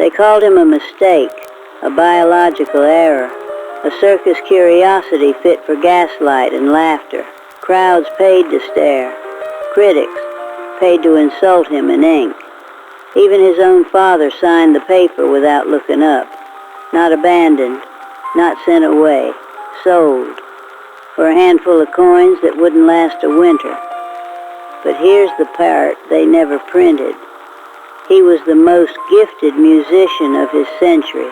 They called him a mistake, a biological error, a circus curiosity fit for gaslight and laughter. Crowds paid to stare. Critics paid to insult him in ink. Even his own father signed the paper without looking up. Not abandoned, not sent away, sold for a handful of coins that wouldn't last a winter. But here's the part they never printed. He was the most gifted musician of his century.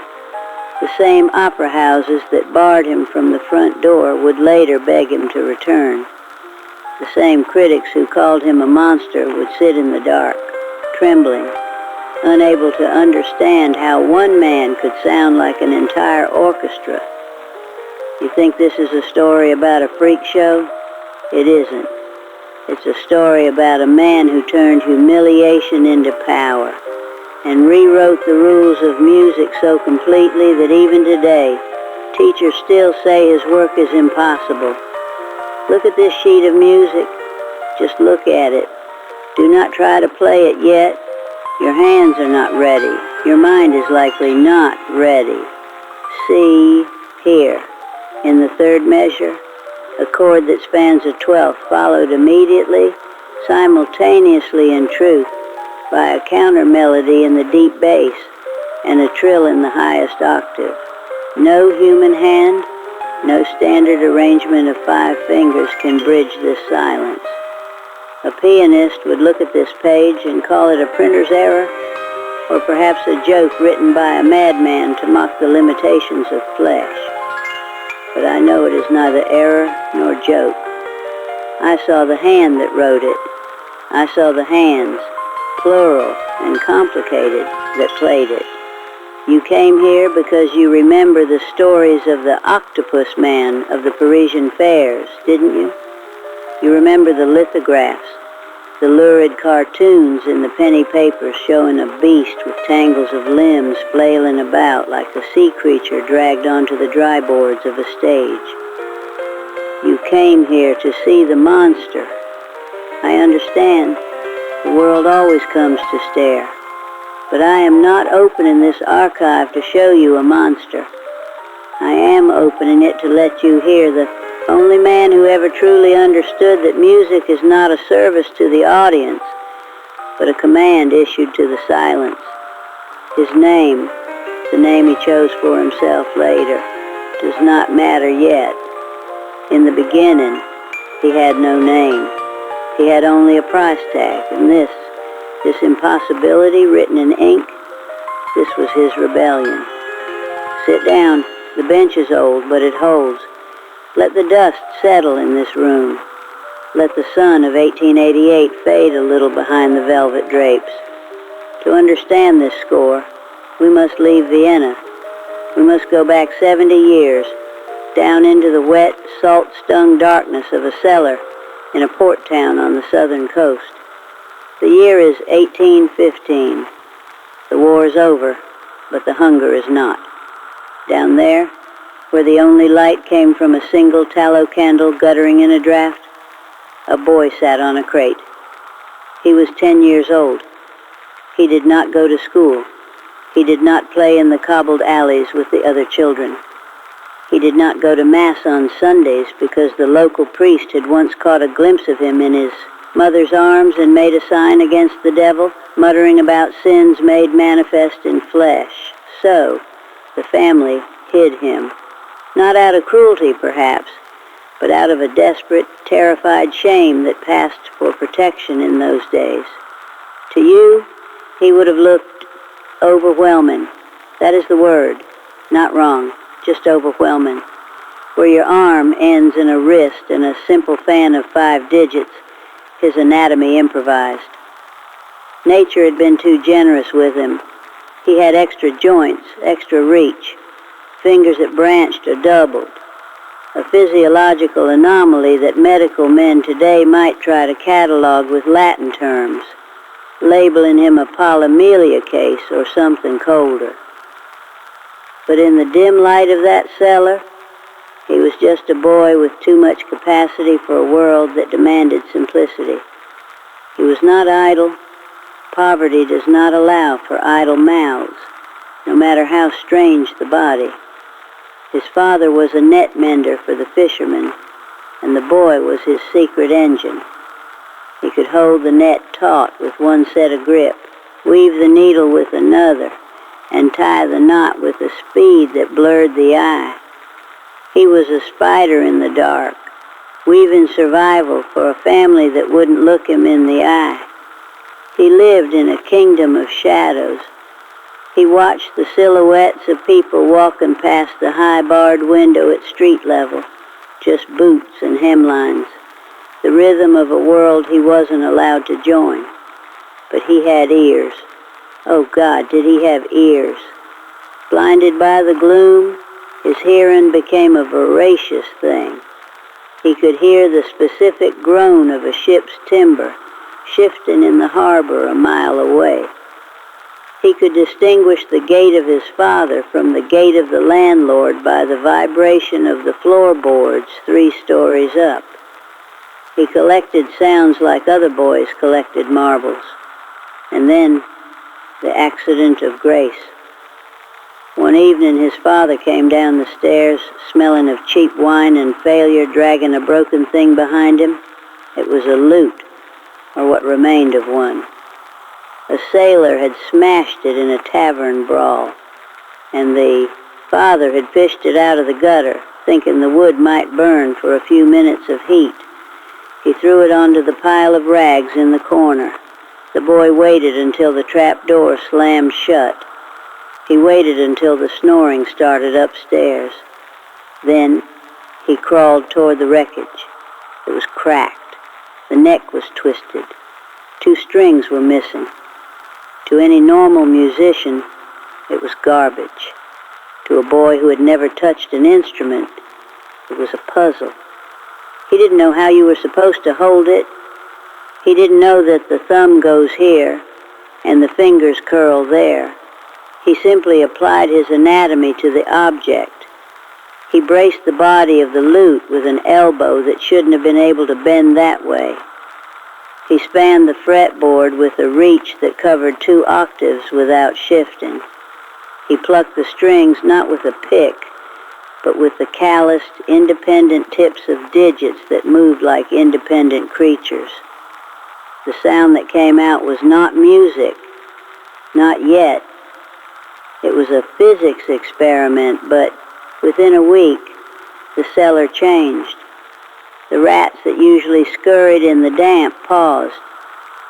The same opera houses that barred him from the front door would later beg him to return. The same critics who called him a monster would sit in the dark, trembling, unable to understand how one man could sound like an entire orchestra. You think this is a story about a freak show? It isn't. It's a story about a man who turned humiliation into power and rewrote the rules of music so completely that even today, teachers still say his work is impossible. Look at this sheet of music. Just look at it. Do not try to play it yet. Your hands are not ready. Your mind is likely not ready. See here. In the third measure, a chord that spans a twelfth followed immediately, simultaneously in truth, by a counter melody in the deep bass and a trill in the highest octave. No human hand, no standard arrangement of 5 fingers can bridge this silence. A pianist would look at this page and call it a printer's error, or perhaps a joke written by a madman to mock the limitations of flesh. But I know it is neither error nor joke. I saw the hand that wrote it. I saw the hands, plural and complicated, that played it. You came here because you remember the stories of the Octopus Man of the Parisian fairs, didn't you? You remember the lithographs, the lurid cartoons in the penny papers showing a beast with tangles of limbs flailing about like a sea creature dragged onto the dry boards of a stage. You came here to see the monster. I understand. The world always comes to stare. But I am not opening this archive to show you a monster. I am opening it to let you hear the only man who ever truly understood that music is not a service to the audience, but a command issued to the silence. His name, the name he chose for himself later, does not matter yet. In the beginning, he had no name. He had only a price tag, and this impossibility written in ink, this was his rebellion. Sit down. The bench is old, but it holds. Let the dust settle in this room. Let the sun of 1888 fade a little behind the velvet drapes. To understand this score, we must leave Vienna. We must go back 70 years, down into the wet, salt-stung darkness of a cellar in a port town on the southern coast. The year is 1815. The war is over, but the hunger is not. Down there, where the only light came from a single tallow candle guttering in a draft, a boy sat on a crate. He was 10 years old. He did not go to school. He did not play in the cobbled alleys with the other children. He did not go to Mass on Sundays because the local priest had once caught a glimpse of him in his mother's arms and made a sign against the devil, muttering about sins made manifest in flesh. So, the family hid him. Not out of cruelty, perhaps, but out of a desperate, terrified shame that passed for protection in those days. To you, he would have looked overwhelming. That is the word. Not wrong, just overwhelming. Where your arm ends in a wrist and a simple fan of 5 digits, his anatomy improvised. Nature had been too generous with him. He had extra joints, extra reach, fingers that branched or doubled, a physiological anomaly that medical men today might try to catalog with Latin terms, labeling him a polymelia case or something colder. But in the dim light of that cellar, he was just a boy with too much capacity for a world that demanded simplicity. He was not idle. Poverty does not allow for idle mouths. no matter how strange the body. His father was a net mender for the fishermen, and the boy was his secret engine. He could hold the net taut with one set of grip, weave the needle with another, and tie the knot with a speed that blurred the eye. He was a spider in the dark, weaving survival for a family that wouldn't look him in the eye. He lived in a kingdom of shadows. He watched the silhouettes of people walking past the high barred window at street level, just boots and hemlines, the rhythm of a world he wasn't allowed to join. But he had ears. Oh God, did he have ears? Blinded by the gloom, his hearing became a voracious thing. He could hear the specific groan of a ship's timber shifting in the harbor a mile away. He could distinguish the gait of his father from the gait of the landlord by the vibration of the floorboards 3 stories up. He collected sounds like other boys collected marbles. And then, the accident of grace. One evening his father came down the stairs, smelling of cheap wine and failure, dragging a broken thing behind him. It was a lute, or what remained of one. A sailor had smashed it in a tavern brawl, and the father had fished it out of the gutter, thinking the wood might burn for a few minutes of heat. He threw it onto the pile of rags in the corner. The boy waited until the trap door slammed shut. He waited until the snoring started upstairs. Then he crawled toward the wreckage. It was cracked. The neck was twisted. 2 strings were missing. To any normal musician, it was garbage. To a boy who had never touched an instrument, it was a puzzle. He didn't know how you were supposed to hold it. He didn't know that the thumb goes here and the fingers curl there. He simply applied his anatomy to the object. He braced the body of the lute with an elbow that shouldn't have been able to bend that way. He spanned the fretboard with a reach that covered 2 octaves without shifting. He plucked the strings not with a pick, but with the calloused, independent tips of digits that moved like independent creatures. The sound that came out was not music, not yet. It was a physics experiment, but within a week, the cellar changed. The rats that usually scurried in the damp paused.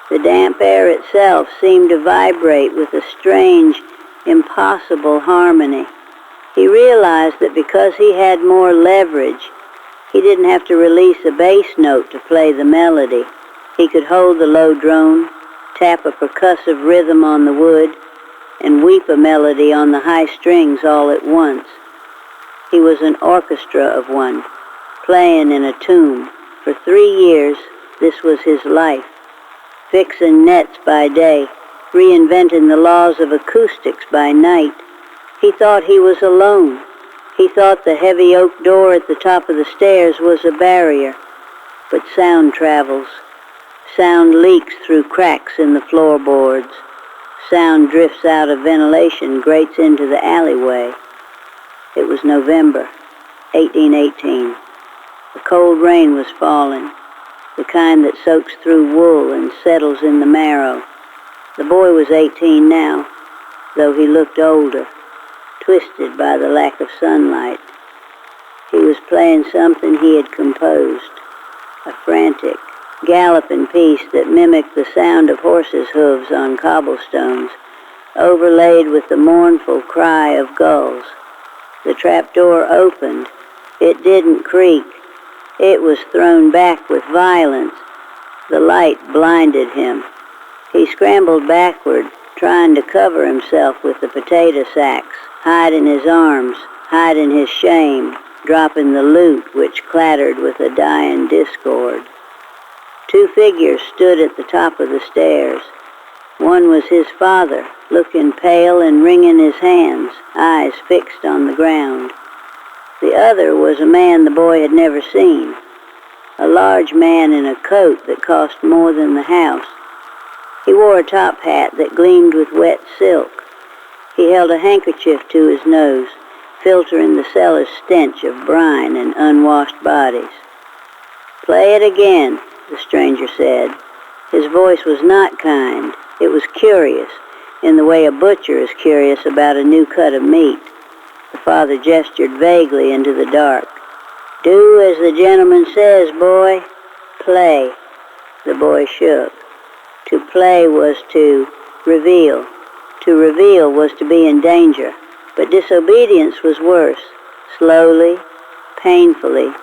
The damp air itself seemed to vibrate with a strange, impossible harmony. He realized that because he had more leverage, he didn't have to release a bass note to play the melody. He could hold the low drone, tap a percussive rhythm on the wood, and weep a melody on the high strings all at once. He was an orchestra of one, playing in a tomb. For 3 years, this was his life. Fixing nets by day, reinventing the laws of acoustics by night. He thought he was alone. He thought the heavy oak door at the top of the stairs was a barrier. But sound travels. Sound leaks through cracks in the floorboards. Sound drifts out of ventilation, grates into the alleyway. It was November, 1818. A cold rain was falling, the kind that soaks through wool and settles in the marrow. The boy was 18 now, though he looked older, twisted by the lack of sunlight. He was playing something he had composed, a frantic, galloping piece that mimicked the sound of horses' hooves on cobblestones, overlaid with the mournful cry of gulls. The trapdoor opened. It didn't creak. It was thrown back with violence. The light blinded him. He scrambled backward, trying to cover himself with the potato sacks, hiding his arms, hiding his shame, dropping the lute which clattered with a dying discord. 2 figures stood at the top of the stairs. One was his father, looking pale and wringing his hands, eyes fixed on the ground. The other was a man the boy had never seen, a large man in a coat that cost more than the house. He wore a top hat that gleamed with wet silk. He held a handkerchief to his nose, filtering the cellar's stench of brine and unwashed bodies. "Play it again," the stranger said. His voice was not kind. It was curious, in the way a butcher is curious about a new cut of meat. The father gestured vaguely into the dark. "Do as the gentleman says, boy. Play." The boy shook. To play was to reveal. To reveal was to be in danger. But disobedience was worse. Slowly, painfully,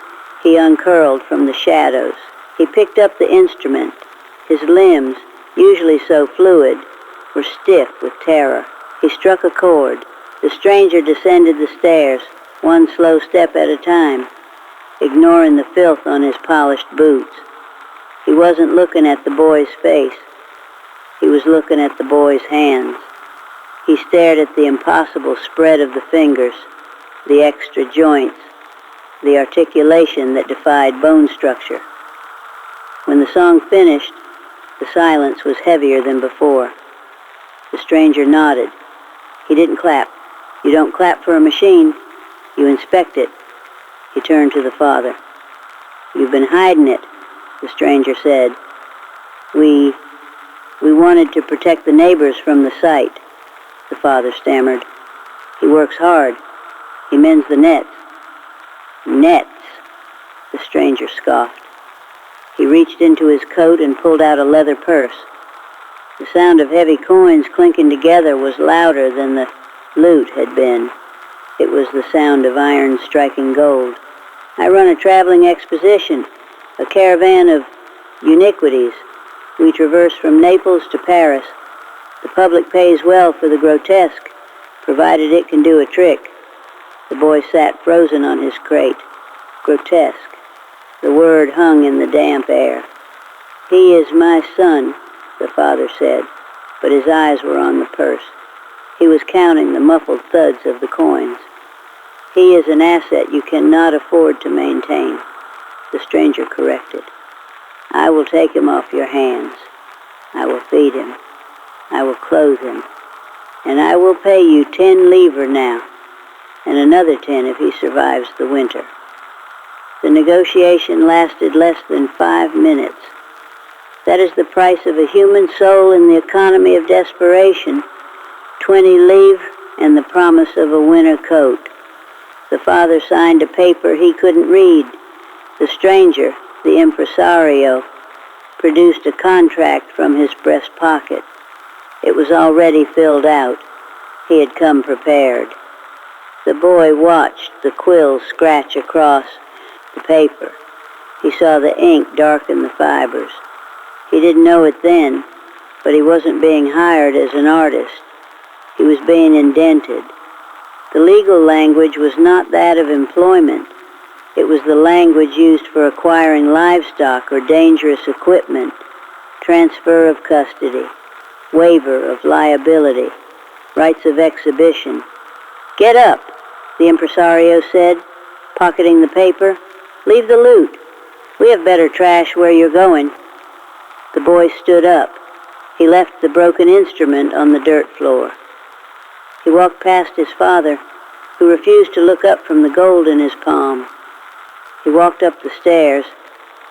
he uncurled from the shadows. He picked up the instrument. His limbs, usually so fluid, were stiff with terror. He struck a chord. The stranger descended the stairs, one slow step at a time, ignoring the filth on his polished boots. He wasn't looking at the boy's face. He was looking at the boy's hands. He stared at the impossible spread of the fingers, the extra joints, the articulation that defied bone structure. When the song finished, the silence was heavier than before. The stranger nodded. He didn't clap. You don't clap for a machine. You inspect it. He turned to the father. "You've been hiding it," the stranger said. We wanted to protect the neighbors from the sight," the father stammered. "He works hard. He mends the nets." "Nets," the stranger scoffed. He reached into his coat and pulled out a leather purse. The sound of heavy coins clinking together was louder than the loot had been. It was the sound of iron striking gold. "I run a traveling exposition, a caravan of uniquities. We traverse from Naples to Paris. The public pays well for the grotesque, provided it can do a trick." The boy sat frozen on his crate. Grotesque. The word hung in the damp air. "He is my son," the father said, but his eyes were on the purse. He was counting the muffled thuds of the coins. "He is an asset you cannot afford to maintain," the stranger corrected. "I will take him off your hands. I will feed him. I will clothe him. And I will pay you 10 livres now, and another 10 if he survives the winter." The negotiation lasted less than 5 minutes. That is the price of a human soul in the economy of desperation. 20 livres and the promise of a winter coat. The father signed a paper he couldn't read. The stranger, the impresario, produced a contract from his breast pocket. It was already filled out. He had come prepared. The boy watched the quill scratch across the paper. He saw the ink darken the fibers. He didn't know it then, but he wasn't being hired as an artist. He was being indented. The legal language was not that of employment. It was the language used for acquiring livestock or dangerous equipment, transfer of custody, waiver of liability, rights of exhibition. "Get up," the impresario said, pocketing the paper. "Leave the loot. We have better trash where you're going." The boy stood up. He left the broken instrument on the dirt floor. He walked past his father, who refused to look up from the gold in his palm. He walked up the stairs,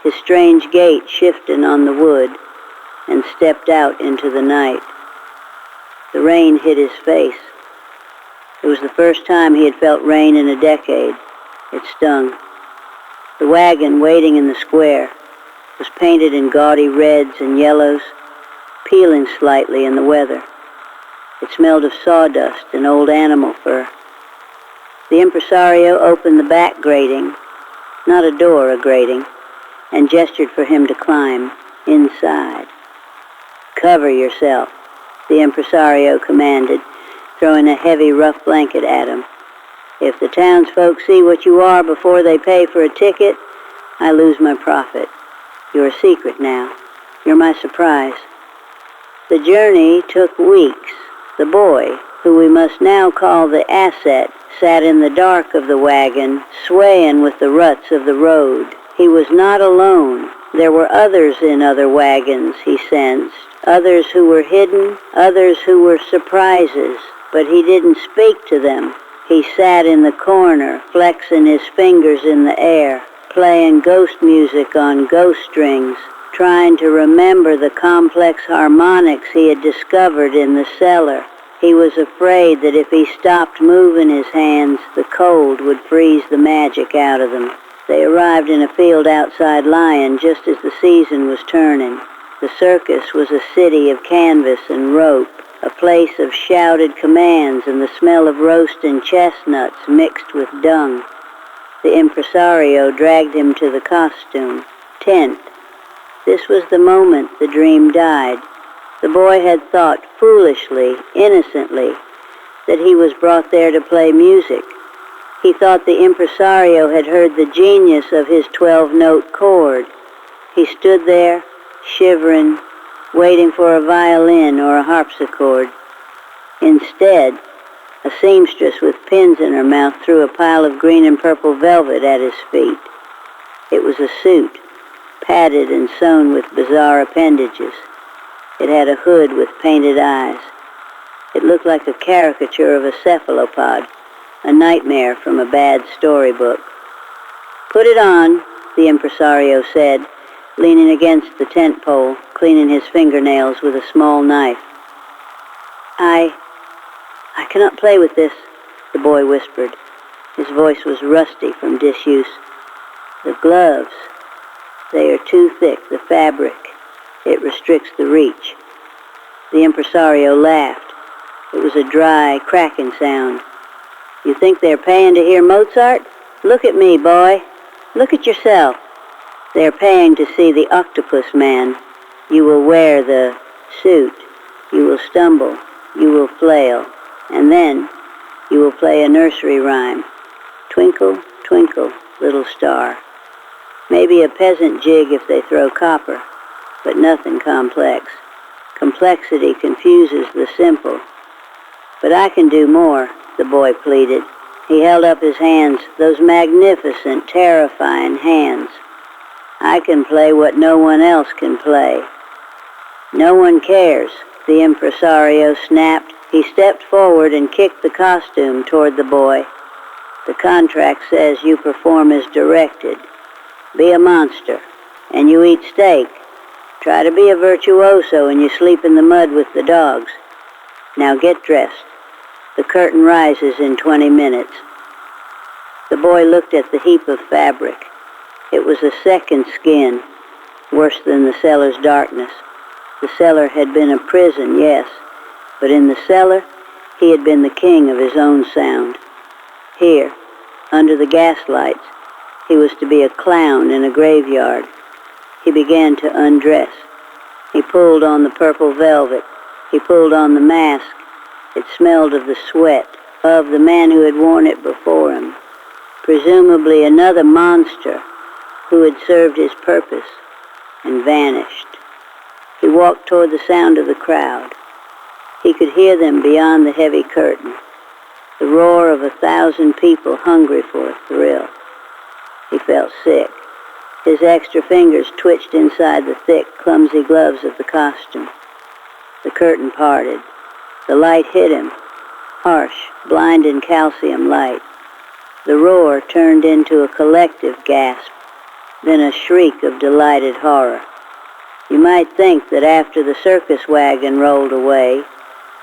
his strange gait shifting on the wood, and stepped out into the night. The rain hit his face. It was the first time he had felt rain in a decade. It stung. The wagon waiting in the square was painted in gaudy reds and yellows, peeling slightly in the weather. It smelled of sawdust and old animal fur. The impresario opened the back grating, not a door, a grating, and gestured for him to climb inside. "Cover yourself," the impresario commanded, throwing a heavy, rough blanket at him. "If the townsfolk see what you are before they pay for a ticket, I lose my profit. You're a secret now. You're my surprise." The journey took weeks. The boy, who we must now call the asset, sat in the dark of the wagon, swaying with the ruts of the road. He was not alone. There were others in other wagons, he sensed, others who were hidden, others who were surprises. but he didn't speak to them. He sat in the corner, flexing his fingers in the air, playing ghost music on ghost strings, trying to remember the complex harmonics he had discovered in the cellar. He was afraid that if he stopped moving his hands, the cold would freeze the magic out of them. They arrived in a field outside Lyon just as the season was turning. The circus was a city of canvas and rope, a place of shouted commands and the smell of roasting chestnuts mixed with dung. The impresario dragged him to the costume tent. This was the moment the dream died. The boy had thought foolishly, innocently, that he was brought there to play music. He thought the impresario had heard the genius of his 12-note chord. He stood there, shivering, waiting for a violin or a harpsichord. Instead, a seamstress with pins in her mouth threw a pile of green and purple velvet at his feet. It was a suit, padded and sewn with bizarre appendages. It had a hood with painted eyes. It looked like a caricature of a cephalopod, a nightmare from a bad storybook. "Put it on," the impresario said, leaning against the tent pole, cleaning his fingernails with a small knife. I cannot play with this," the boy whispered. His voice was rusty from disuse. "The gloves, they are too thick, the fabric. It restricts the reach." The impresario laughed. It was a dry, cracking sound. "You think they're paying to hear Mozart? Look at me, boy. Look at yourself. They're paying to see the Octopus Man. You will wear the suit. You will stumble. You will flail. And then you will play a nursery rhyme. Twinkle, twinkle, little star. Maybe a peasant jig if they throw copper, but nothing complex. Complexity confuses the simple. But I can do more," the boy pleaded. He held up his hands, those magnificent, terrifying hands. "I can play what no one else can play." "No one cares," the impresario snapped. He stepped forward and kicked the costume toward the boy. "The contract says you perform as directed. Be a monster, and you eat steak. Try to be a virtuoso and you sleep in the mud with the dogs. Now get dressed. The curtain rises in 20 minutes. The boy looked at the heap of fabric. It was a second skin, worse than the cellar's darkness. The cellar had been a prison, yes, but in the cellar, he had been the king of his own sound. Here, under the gaslights, he was to be a clown in a graveyard. He began to undress. He pulled on the purple velvet. He pulled on the mask. It smelled of the sweat of the man who had worn it before him, presumably another monster who had served his purpose and vanished. He walked toward the sound of the crowd. He could hear them beyond the heavy curtain, the roar of 1,000 people hungry for a thrill. He felt sick. His extra fingers twitched inside the thick, clumsy gloves of the costume. The curtain parted. The light hit him, harsh, blinding calcium light. The roar turned into a collective gasp, then a shriek of delighted horror. You might think that after the circus wagon rolled away,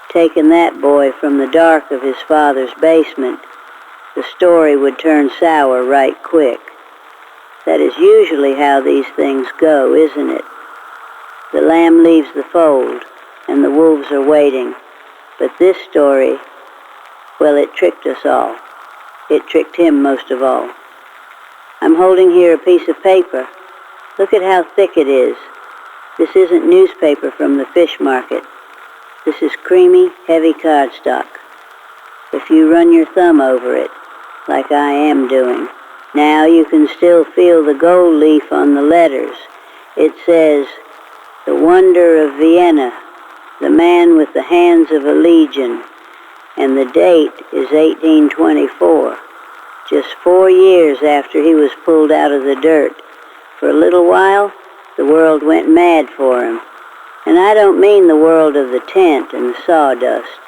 taking that boy from the dark of his father's basement, the story would turn sour right quick. That is usually how these things go, isn't it? The lamb leaves the fold, and the wolves are waiting. But this story, well, it tricked us all. It tricked him most of all. I'm holding here a piece of paper. Look at how thick it is. This isn't newspaper from the fish market. This is creamy, heavy cardstock. If you run your thumb over it, like I am doing, now you can still feel the gold leaf on the letters. It says, "The Wonder of Vienna, the man with the hands of a legion," and the date is 1824, just 4 years after he was pulled out of the dirt. For a little while, the world went mad for him. And I don't mean the world of the tent and the sawdust.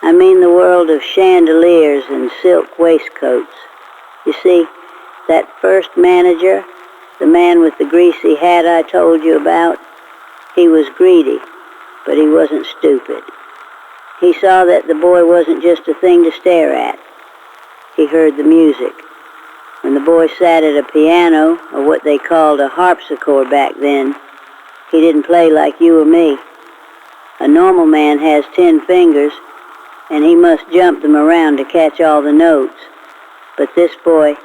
I mean the world of chandeliers and silk waistcoats. You see, that first manager, the man with the greasy hat I told you about, he was greedy, but he wasn't stupid. He saw that the boy wasn't just a thing to stare at. He heard the music. When the boy sat at a piano, or what they called a harpsichord back then, he didn't play like you or me. A normal man has 10 fingers, and he must jump them around to catch all the notes. But this boy,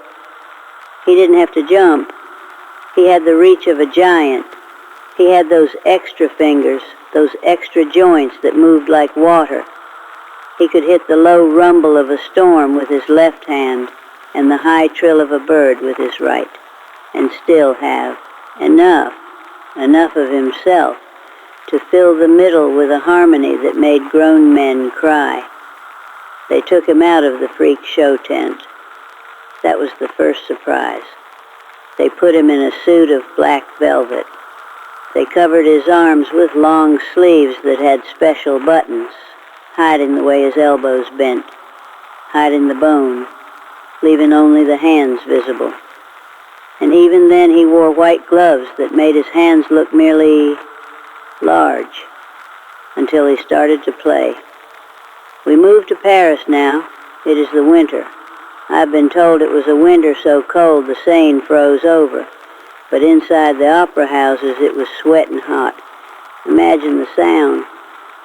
he didn't have to jump. He had the reach of a giant. He had those extra fingers, those extra joints that moved like water. He could hit the low rumble of a storm with his left hand and the high trill of a bird with his right, and still have enough of himself to fill the middle with a harmony that made grown men cry. They took him out of the freak show tent. That was the first surprise. They put him in a suit of black velvet. They covered his arms with long sleeves that had special buttons, hiding the way his elbows bent, hiding the bone, leaving only the hands visible. And even then he wore white gloves that made his hands look merely large, until he started to play. We moved to Paris now. It is the winter. I've been told it was a winter so cold the Seine froze over. But inside the opera houses it was sweating hot. Imagine the sound.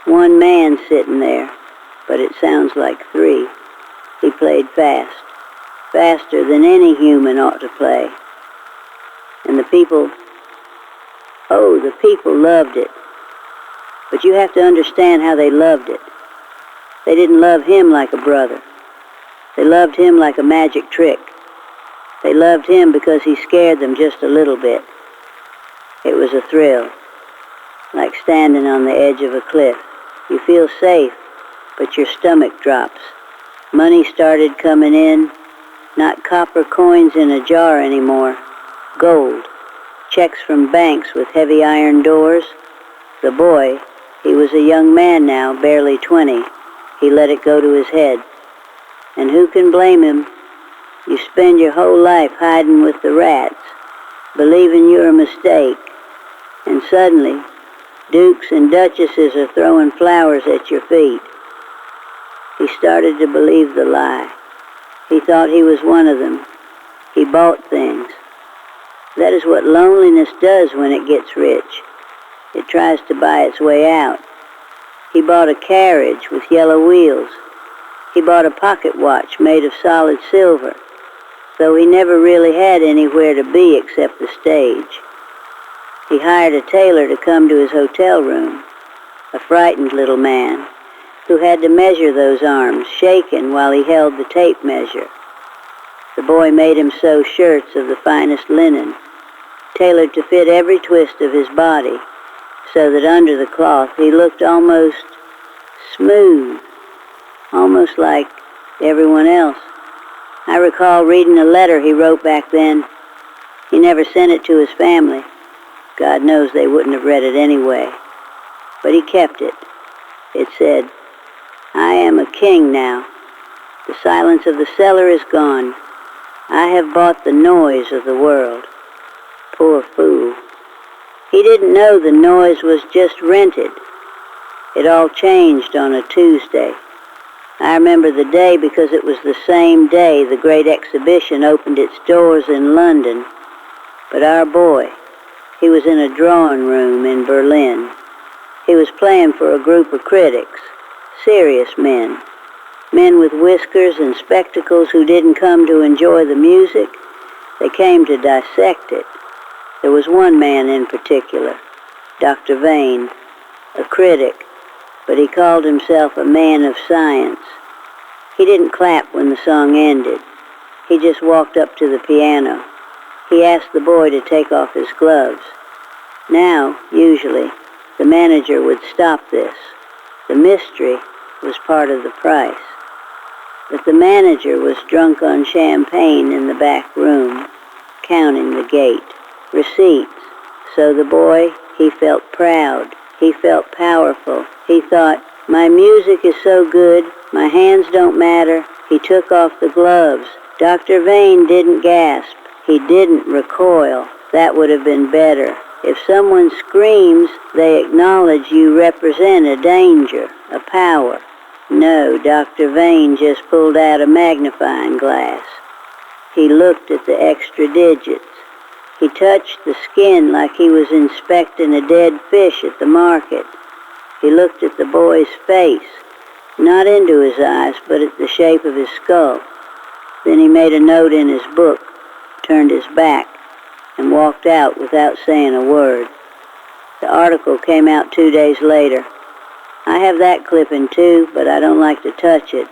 One man sitting there, but it sounds like 3. He played fast, faster than any human ought to play. And the people loved it. But you have to understand how they loved it. They didn't love him like a brother. They loved him like a magic trick. They loved him because he scared them just a little bit. It was a thrill, like standing on the edge of a cliff. You feel safe, but your stomach drops. Money started coming in, not copper coins in a jar anymore, gold, checks from banks with heavy iron doors. The boy, he was a young man now, barely 20. He let it go to his head. And who can blame him? You spend your whole life hiding with the rats, believing you're a mistake, and suddenly dukes and duchesses are throwing flowers at your feet. He started to believe the lie. He thought he was one of them. He bought things. That is what loneliness does when it gets rich. It tries to buy its way out. He bought a carriage with yellow wheels. He bought a pocket watch made of solid silver, though he never really had anywhere to be except the stage. He hired a tailor to come to his hotel room, a frightened little man who had to measure those arms, shaking while he held the tape measure. The boy made him sew shirts of the finest linen, tailored to fit every twist of his body, so that under the cloth he looked almost smooth, almost like everyone else. I recall reading a letter he wrote back then. He never sent it to his family. God knows they wouldn't have read it anyway. But he kept it. It said, "I am a king now. The silence of the cellar is gone. I have bought the noise of the world." Poor fool. He didn't know the noise was just rented. It all changed on a Tuesday. I remember the day because it was the same day the great exhibition opened its doors in London. But our boy, he was in a drawing room in Berlin. He was playing for a group of critics, serious men, men with whiskers and spectacles who didn't come to enjoy the music. They came to dissect it. There was one man in particular, Dr. Vane, a critic, but he called himself a man of science. He didn't clap when the song ended. He just walked up to the piano. He asked the boy to take off his gloves. Now, usually, the manager would stop this. The mystery was part of the price. But the manager was drunk on champagne in the back room, counting the gate, receipts. So the boy, he felt proud. He felt powerful. He thought, my music is so good, My hands don't matter. He took off the gloves. Dr. Vane didn't gasp. He didn't recoil. That would have been better. If someone screams, they acknowledge you represent a danger, a power. No, Dr. Vane just pulled out a magnifying glass. He looked at the extra digits. He touched the skin like he was inspecting a dead fish at the market. He looked at the boy's face, not into his eyes, but at the shape of his skull. Then he made a note in his book, turned his back, and walked out without saying a word. The article came out 2 days later. I have that clipping too, but I don't like to touch it.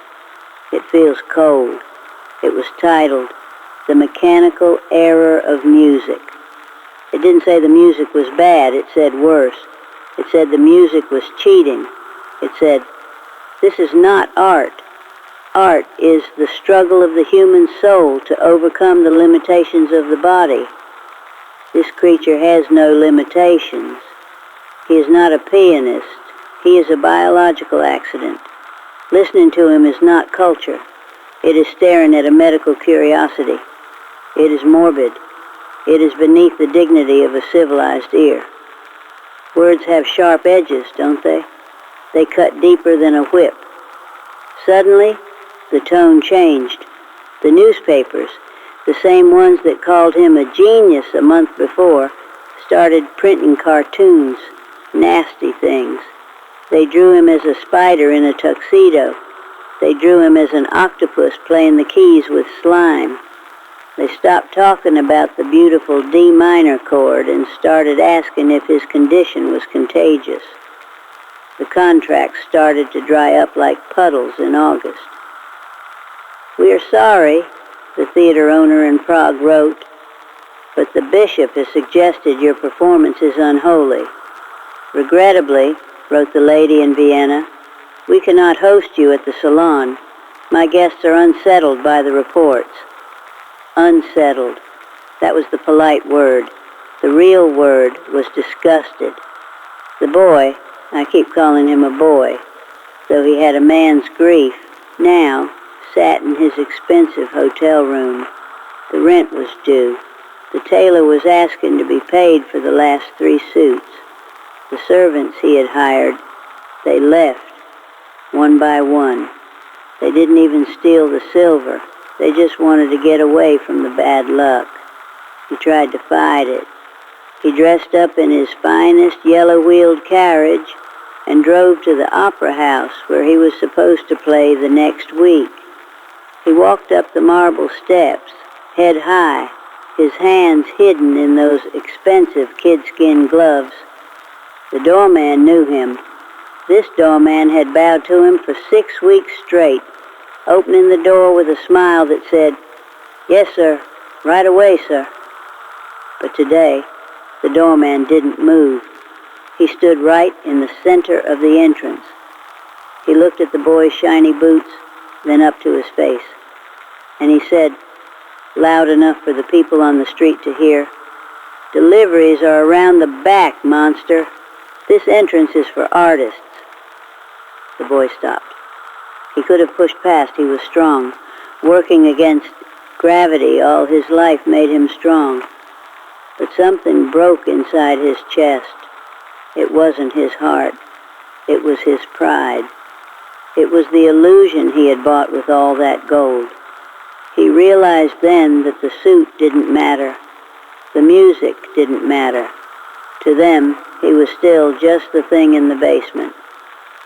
It feels cold. It was titled, "The Mechanical Error of Music." It didn't say the music was bad, it said worse. It said the music was cheating. It said, "This is not art. Art is the struggle of the human soul to overcome the limitations of the body. This creature has no limitations. He is not a pianist. He is a biological accident. Listening to him is not culture. It is staring at a medical curiosity. It is morbid. It is beneath the dignity of a civilized ear." Words have sharp edges, don't they? They cut deeper than a whip. Suddenly, the tone changed. The newspapers, the same ones that called him a genius a month before, started printing cartoons, nasty things. They drew him as a spider in a tuxedo. They drew him as an octopus playing the keys with slime. They stopped talking about the beautiful D minor chord and started asking if his condition was contagious. The contracts started to dry up like puddles in August. "We are sorry," the theater owner in Prague wrote, "but the bishop has suggested your performance is unholy. Regrettably," wrote the lady in Vienna, "we cannot host you at the salon. My guests are unsettled by the reports." Unsettled. That was the polite word. The real word was disgusted. The boy, I keep calling him a boy, though he had a man's grief, now sat in his expensive hotel room. The rent was due. The tailor was asking to be paid for the last 3 suits. The servants he had hired, they left, one by one. They didn't even steal the silver. They just wanted to get away from the bad luck. He tried to fight it. He dressed up in his finest yellow-wheeled carriage and drove to the opera house where he was supposed to play the next week. He walked up the marble steps, head high, his hands hidden in those expensive kidskin gloves. The doorman knew him. This doorman had bowed to him for 6 weeks straight, opening the door with a smile that said, "Yes, sir, right away, sir." But today, the doorman didn't move. He stood right in the center of the entrance. He looked at the boy's shiny boots, then up to his face. And he said, loud enough for the people on the street to hear, "Deliveries are around the back, monster. This entrance is for artists." The boy stopped. He could have pushed past. He was strong. Working against gravity all his life made him strong. But something broke inside his chest. It wasn't his heart. It was his pride. It was the illusion he had bought with all that gold. He realized then that the suit didn't matter. The music didn't matter. To them, he was still just the thing in the basement.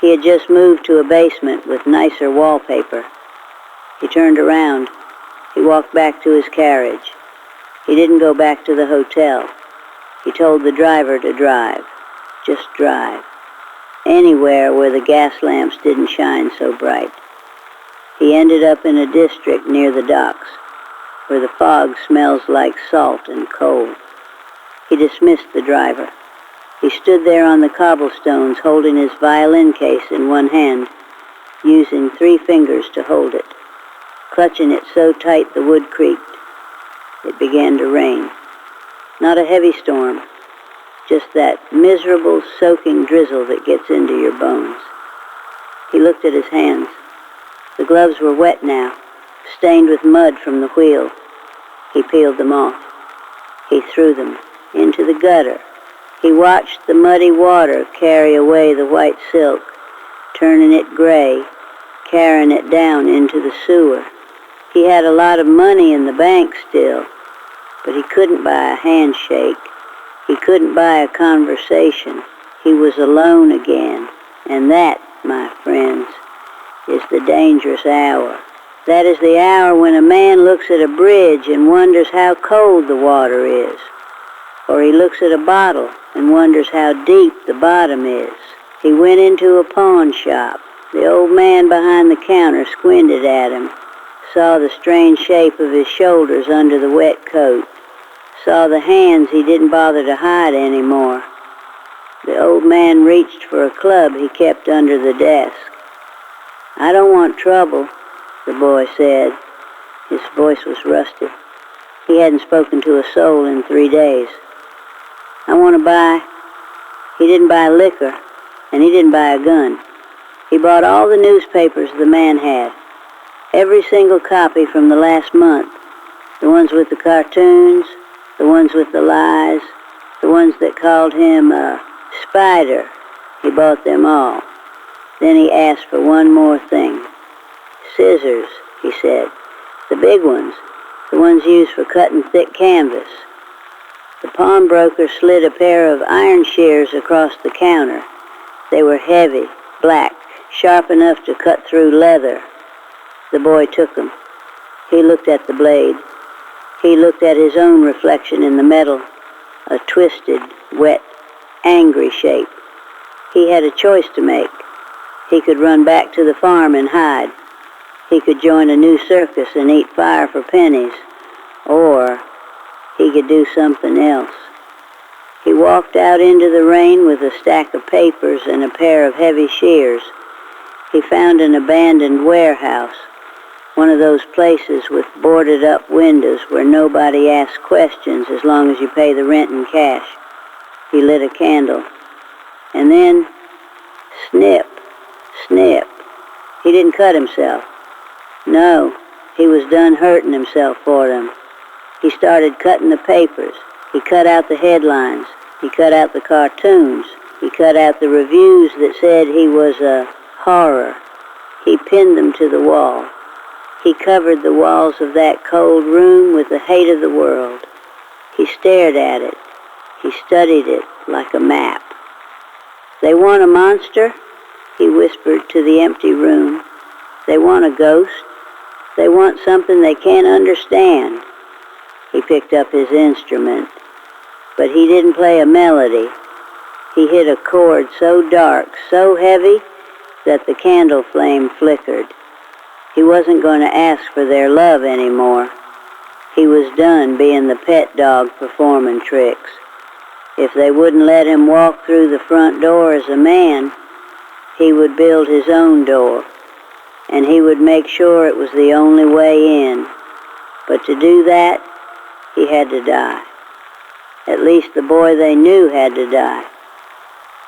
He had just moved to a basement with nicer wallpaper. He turned around. He walked back to his carriage. He didn't go back to the hotel. He told the driver to drive. Just drive. Anywhere where the gas lamps didn't shine so bright. He ended up in a district near the docks, where the fog smells like salt and coal. He dismissed the driver. He stood there on the cobblestones holding his violin case in one hand, using 3 fingers to hold it, clutching it so tight the wood creaked. It began to rain. Not a heavy storm, just that miserable soaking drizzle that gets into your bones. He looked at his hands. The gloves were wet now, stained with mud from the wheel. He peeled them off. He threw them into the gutter. He watched the muddy water carry away the white silk, turning it gray, carrying it down into the sewer. He had a lot of money in the bank still, but he couldn't buy a handshake. He couldn't buy a conversation. He was alone again, and that, my friends, is the dangerous hour. That is the hour when a man looks at a bridge and wonders how cold the water is, or he looks at a bottle and wonders how deep the bottom is. He went into a pawn shop. The old man behind the counter squinted at him, saw the strange shape of his shoulders under the wet coat, saw the hands he didn't bother to hide anymore. The old man reached for a club he kept under the desk. "I don't want trouble," the boy said. His voice was rusty. He hadn't spoken to a soul in 3 days. "I want to buy." He didn't buy liquor, and he didn't buy a gun. He bought all the newspapers the man had, every single copy from the last month, the ones with the cartoons, the ones with the lies, the ones that called him a spider. He bought them all. Then he asked for one more thing. "Scissors," he said. "The big ones, the ones used for cutting thick canvas." The pawnbroker slid a pair of iron shears across the counter. They were heavy, black, sharp enough to cut through leather. The boy took them. He looked at the blade. He looked at his own reflection in the metal, a twisted, wet, angry shape. He had a choice to make. He could run back to the farm and hide. He could join a new circus and eat fire for pennies. Or he could do something else. He walked out into the rain with a stack of papers and a pair of heavy shears. He found an abandoned warehouse, one of those places with boarded-up windows where nobody asks questions as long as you pay the rent in cash. He lit a candle. And then, snip, snip. He didn't cut himself. No, he was done hurting himself for them. He started cutting the papers. He cut out the headlines. He cut out the cartoons. He cut out the reviews that said he was a horror. He pinned them to the wall. He covered the walls of that cold room with the hate of the world. He stared at it. He studied it like a map. "They want a monster?" he whispered to the empty room. "They want a ghost? They want something they can't understand." He picked up his instrument, but he didn't play a melody. He hit a chord so dark, so heavy, that the candle flame flickered. He wasn't going to ask for their love anymore. He was done being the pet dog performing tricks. If they wouldn't let him walk through the front door as a man, he would build his own door, and he would make sure it was the only way in. But to do that, he had to die. At least the boy they knew had to die.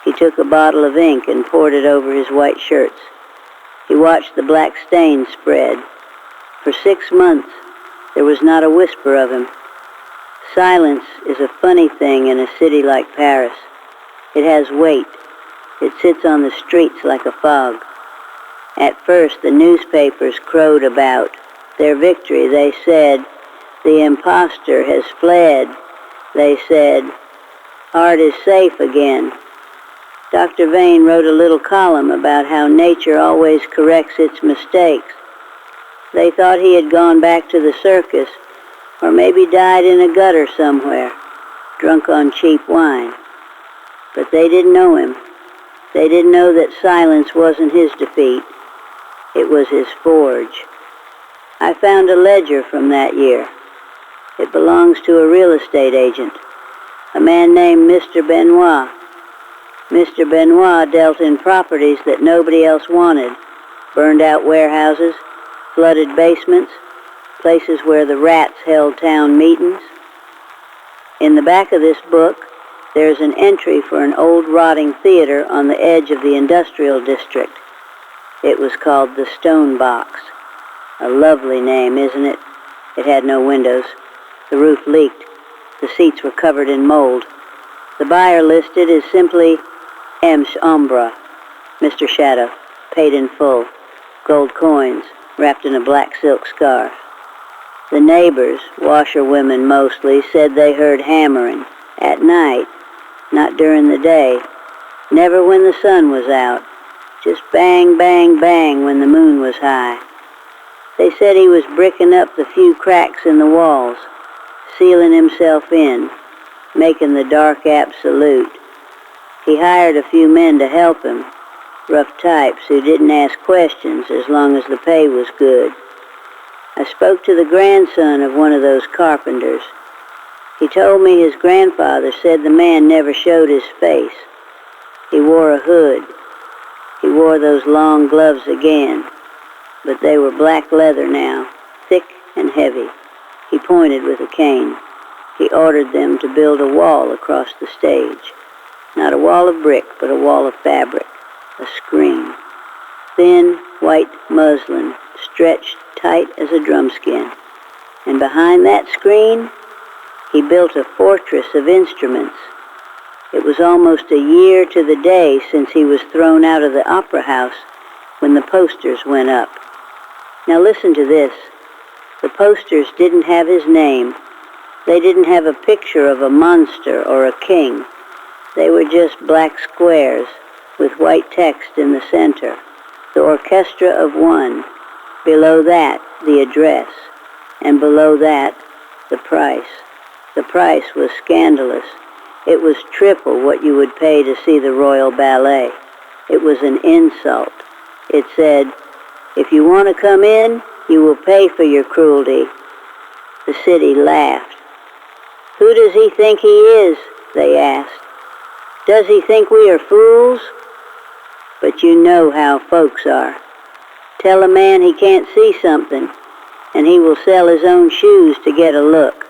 He took a bottle of ink and poured it over his white shirts. He watched the black stains spread. For 6 months, there was not a whisper of him. Silence is a funny thing in a city like Paris. It has weight. It sits on the streets like a fog. At first, the newspapers crowed about their victory. They said, "The imposter has fled." They said, "Art is safe again." Dr. Vane wrote a little column about how nature always corrects its mistakes. They thought he had gone back to the circus, or maybe died in a gutter somewhere, drunk on cheap wine. But they didn't know him. They didn't know that silence wasn't his defeat. It was his forge. I found a ledger from that year. It belongs to a real estate agent, a man named Mr. Benoit. Mr. Benoit dealt in properties that nobody else wanted, burned out warehouses, flooded basements, places where the rats held town meetings. In the back of this book, there's an entry for an old rotting theater on the edge of the industrial district. It was called the Stone Box. A lovely name, isn't it? It had no windows. The roof leaked. The seats were covered in mold. The buyer listed as simply Ems Ombra, Mr. Shadow, paid in full, gold coins wrapped in a black silk scarf. The neighbors, washerwomen mostly, said they heard hammering at night, not during the day, never when the sun was out, just bang, bang, bang when the moon was high. They said he was bricking up the few cracks in the walls, sealing himself in, making the dark absolute. He hired a few men to help him, rough types who didn't ask questions as long as the pay was good. I spoke to the grandson of one of those carpenters. He told me his grandfather said the man never showed his face. He wore a hood. He wore those long gloves again, but they were black leather now, thick and heavy. He pointed with a cane. He ordered them to build a wall across the stage. Not a wall of brick, but a wall of fabric, a screen. Thin, white muslin, stretched tight as a drumskin. And behind that screen, he built a fortress of instruments. It was almost a year to the day since he was thrown out of the opera house when the posters went up. Now listen to this. The posters didn't have his name. They didn't have a picture of a monster or a king. They were just black squares with white text in the center. The orchestra of one. Below that, the address. And below that, the price. The price was scandalous. It was triple what you would pay to see the Royal Ballet. It was an insult. It said, "If you want to come in, you will pay for your cruelty." The city laughed. "Who does he think he is?" they asked. "Does he think we are fools?" But you know how folks are. Tell a man he can't see something, and he will sell his own shoes to get a look.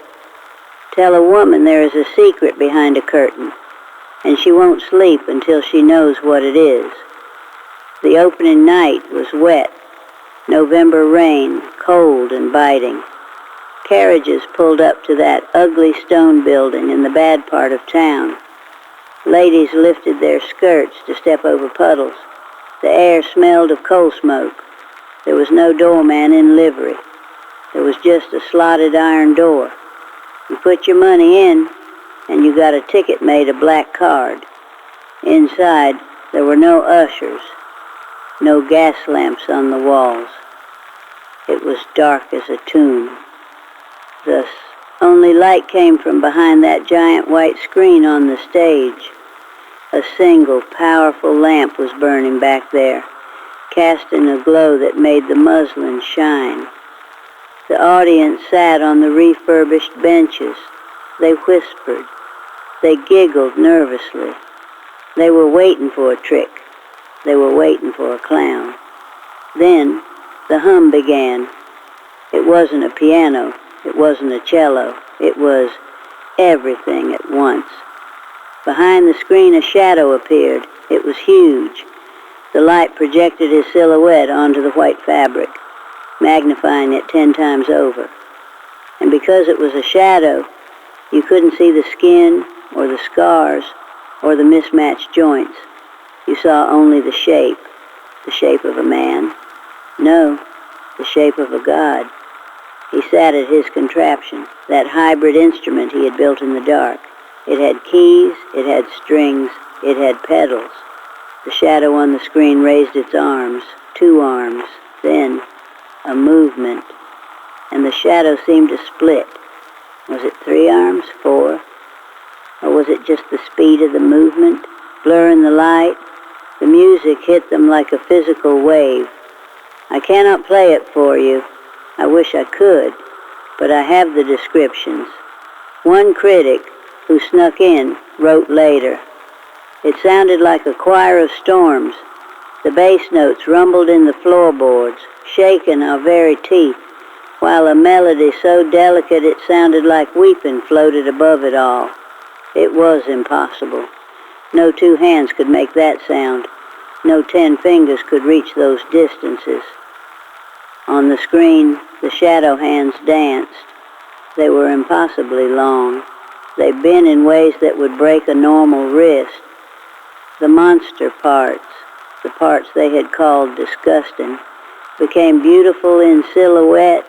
Tell a woman there is a secret behind a curtain, and she won't sleep until she knows what it is. The opening night was wet, November rain, cold and biting. Carriages pulled up to that ugly stone building in the bad part of town. Ladies lifted their skirts to step over puddles. The air smelled of coal smoke. There was no doorman in livery. There was just a slotted iron door. You put your money in, and you got a ticket made of black card. Inside, there were no ushers, no gas lamps on the walls. It was dark as a tomb. The only light came from behind that giant white screen on the stage. A single, powerful lamp was burning back there, casting a glow that made the muslin shine. The audience sat on the refurbished benches. They whispered. They giggled nervously. They were waiting for a trick. They were waiting for a clown. Then the hum began. It wasn't a piano. It wasn't a cello. It was everything at once. Behind the screen a shadow appeared. It was huge. The light projected his silhouette onto the white fabric, magnifying it 10 times over. And because it was a shadow, you couldn't see the skin or the scars or the mismatched joints. You saw only the shape of a man. No, the shape of a god. He sat at his contraption, that hybrid instrument he had built in the dark. It had keys, it had strings, it had pedals. The shadow on the screen raised its arms, 2 arms, then a movement, and the shadow seemed to split. Was it 3 arms, 4? Or was it just the speed of the movement, blurring the light? The music hit them like a physical wave. I cannot play it for you. I wish I could, but I have the descriptions. One critic, who snuck in, wrote later, "It sounded like a choir of storms. The bass notes rumbled in the floorboards, shaking our very teeth, while a melody so delicate it sounded like weeping floated above it all. It was impossible. No 2 hands could make that sound. No 10 fingers could reach those distances." On the screen, the shadow hands danced. They were impossibly long. They bent in ways that would break a normal wrist. The monster parts, the parts they had called disgusting, became beautiful in silhouette,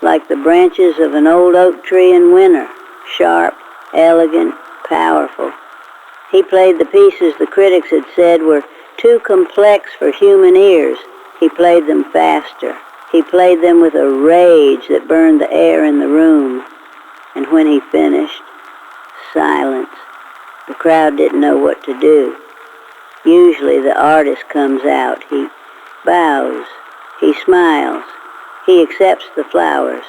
like the branches of an old oak tree in winter, sharp, elegant, powerful. He played the pieces the critics had said were too complex for human ears. He played them faster. He played them with a rage that burned the air in the room. And when he finished, silence. The crowd didn't know what to do. Usually the artist comes out. He bows. He smiles. He accepts the flowers.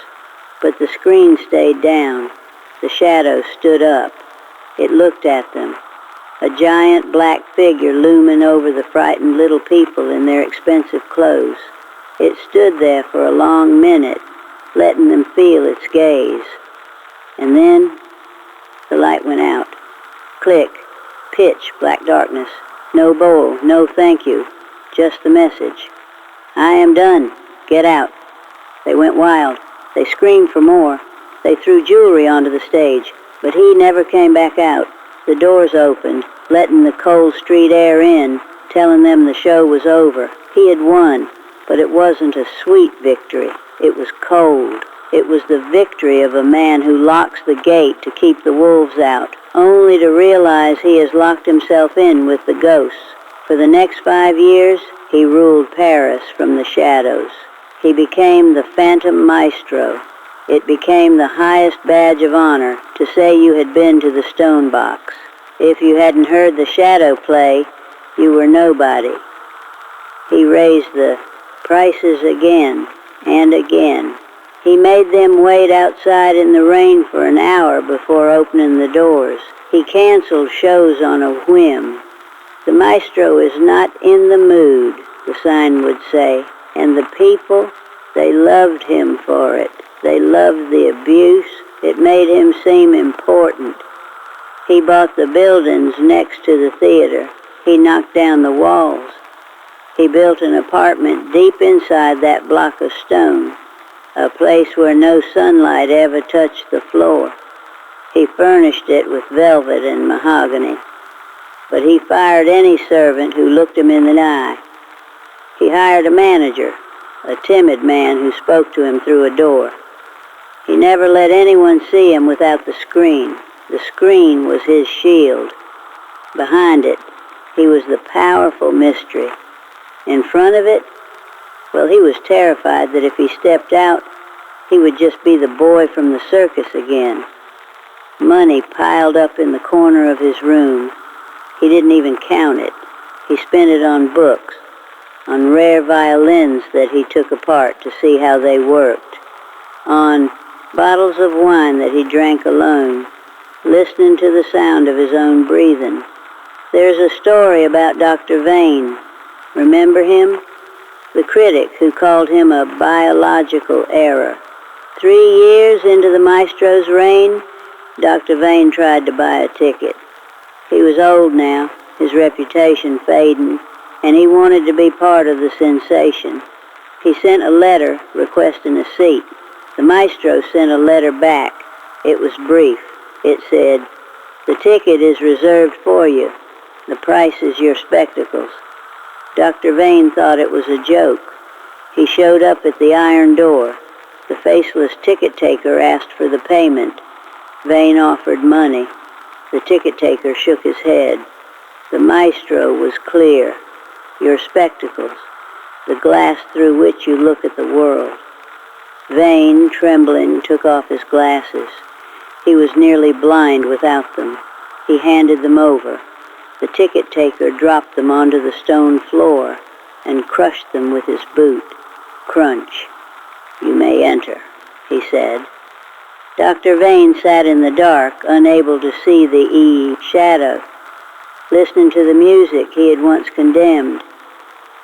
But the screen stayed down. The shadow stood up. It looked at them. A giant black figure looming over the frightened little people in their expensive clothes. It stood there for a long minute, letting them feel its gaze. And then the light went out. Click, pitch, black darkness. No bowl, no thank you, just the message. I am done. Get out. They went wild. They screamed for more. They threw jewelry onto the stage, but he never came back out. The doors opened, letting the cold street air in, telling them the show was over. He had won, but it wasn't a sweet victory. It was cold. It was the victory of a man who locks the gate to keep the wolves out, only to realize he has locked himself in with the ghosts. For the next 5 years, he ruled Paris from the shadows. He became the Phantom Maestro. It became the highest badge of honor to say you had been to the stone box. If you hadn't heard the shadow play, you were nobody. He raised the prices again and again. He made them wait outside in the rain for an hour before opening the doors. He canceled shows on a whim. The maestro is not in the mood, the sign would say, and the people, they loved him for it. They loved the abuse. It made him seem important. He bought the buildings next to the theater. He knocked down the walls. He built an apartment deep inside that block of stone, a place where no sunlight ever touched the floor. He furnished it with velvet and mahogany, but he fired any servant who looked him in the eye. He hired a manager, a timid man who spoke to him through a door. He never let anyone see him without the screen. The screen was his shield. Behind it, he was the powerful mystery. In front of it, well, he was terrified that if he stepped out, he would just be the boy from the circus again. Money piled up in the corner of his room. He didn't even count it. He spent it on books, on rare violins that he took apart to see how they worked, on bottles of wine that he drank alone, listening to the sound of his own breathing. There's a story about Dr. Vane. Remember him? The critic who called him a biological error. 3 years into the maestro's reign, Dr. Vane tried to buy a ticket. He was old now, his reputation fading, and he wanted to be part of the sensation. He sent a letter requesting a seat. The maestro sent a letter back. It was brief. It said, "The ticket is reserved for you. The price is your spectacles." Dr. Vane thought it was a joke. He showed up at the iron door. The faceless ticket taker asked for the payment. Vane offered money. The ticket taker shook his head. The maestro was clear. Your spectacles, the glass through which you look at the world. Vane, trembling, took off his glasses. He was nearly blind without them. He handed them over. The ticket taker dropped them onto the stone floor and crushed them with his boot. Crunch. "You may enter," he said. Dr. Vane sat in the dark, unable to see the shadow, listening to the music he had once condemned,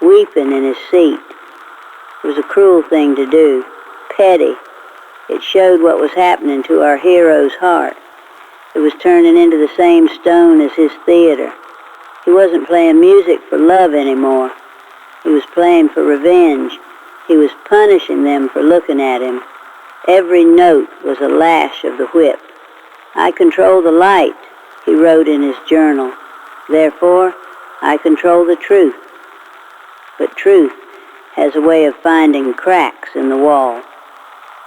weeping in his seat. It was a cruel thing to do, petty. It showed what was happening to our hero's heart. It was turning into the same stone as his theater. He wasn't playing music for love anymore. He was playing for revenge. He was punishing them for looking at him. Every note was a lash of the whip. "I control the light," he wrote in his journal. "Therefore, I control the truth." But truth has a way of finding cracks in the wall.